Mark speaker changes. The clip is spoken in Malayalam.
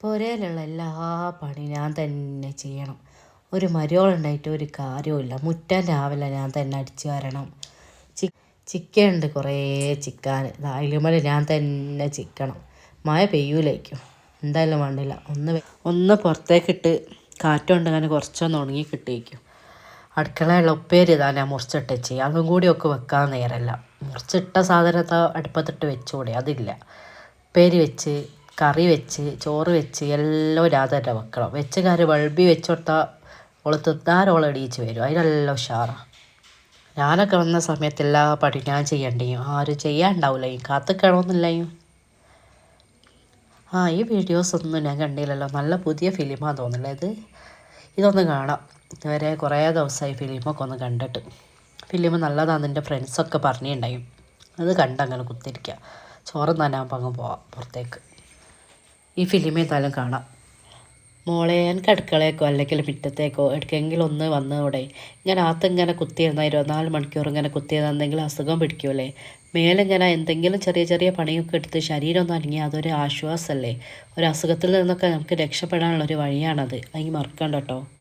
Speaker 1: പുരയിലുള്ള എല്ലാ പണി ഞാൻ തന്നെ ചെയ്യണം. ഒരു മരോളുണ്ടായിട്ട് ഒരു കാര്യവുമില്ല. മുറ്റം രാവിലെ ഞാൻ തന്നെ അടിച്ചു വരണം. ചിക്കൻ ഉണ്ട് കുറേ ചിക്കാൻ. അതിലുമേൽ ഞാൻ തന്നെ ചിക്കണം. മഴ പെയ്യൂലായിരിക്കും. എന്തായാലും വേണ്ടില്ല. ഒന്ന് പുറത്തേക്കിട്ട് കാറ്റുകൊണ്ട് അങ്ങനെ കുറച്ചൊന്ന് ഉണങ്ങി കിട്ടിയേക്കും. അടുക്കളയുള്ള ഉപ്പേരി ഇതാ ഞാൻ മുറിച്ചിട്ട് ചെയ്യും. അതും കൂടി ഒക്കെ വെക്കാൻ നേരമല്ല. മുറിച്ചിട്ട സാധനത്തെ അടുപ്പത്തിട്ട് വെച്ചുകൂടെ, അതില്ല. ഉപ്പേരി വെച്ച്, കറി വെച്ച്, ചോറ് വെച്ച് എല്ലാം രാത്രി വെക്കണം. വെച്ച കാര്യം വൾബി വെച്ച് കൊടുത്താൽ ഓള് തിന്നാരോളം എണീച്ച് വരും. അതിനെല്ലാം ഉഷാറാണ്. ഞാനൊക്കെ വന്ന സമയത്ത് എല്ലാ പണി ഞാൻ ചെയ്യണ്ടേയും. ആരും ചെയ്യാനുണ്ടാവില്ലയും, കാത്തിക്കണമെന്നില്ലയും. ഈ വീഡിയോസൊന്നും ഞാൻ കണ്ടില്ലല്ലോ. നല്ല പുതിയ ഫിലിമാണെന്ന് തോന്നുന്നില്ല ഇതൊന്ന് കാണാം. ഇതുവരെ കുറേ ദിവസമായി ഫിലിമൊക്കെ ഒന്ന് കണ്ടിട്ട്. ഫിലിം നല്ലതാണെന്ന് എൻ്റെ ഫ്രണ്ട്സൊക്കെ പറഞ്ഞിട്ടുണ്ടായും. അത് കണ്ടങ്ങനെ കുത്തിരിക്കുക. ചോറ് തന്നാകുമ്പോൾ അങ്ങ് പോവാം പുറത്തേക്ക്. ഈ ഫിലിം ഏതായാലും കാണാം. മോളെ, എനിക്ക് അടുക്കളേക്കോ അല്ലെങ്കിൽ മുറ്റത്തേക്കോ എവിടേക്കെങ്കിലും ഒന്ന് വന്നതോടെ ഇങ്ങനെ ഇങ്ങനെ കുത്തിയിരുന്നാൽ 24 മണിക്കൂർ ഇങ്ങനെ കുത്തിയിരുന്നാൽ എന്തെങ്കിലും അസുഖം പിടിക്കുമല്ലേ? മേലിങ്ങനെ എന്തെങ്കിലും ചെറിയ ചെറിയ പണിയൊക്കെ എടുത്ത് ശരീരം ഒന്ന് അനങ്ങിയാൽ അതൊരു ആശ്വാസമല്ലേ? ഒരു അസുഖത്തിൽ നിന്നൊക്കെ നമുക്ക് രക്ഷപ്പെടാനുള്ളൊരു വഴിയാണത്. അതിന് മറക്കണ്ട കേട്ടോ.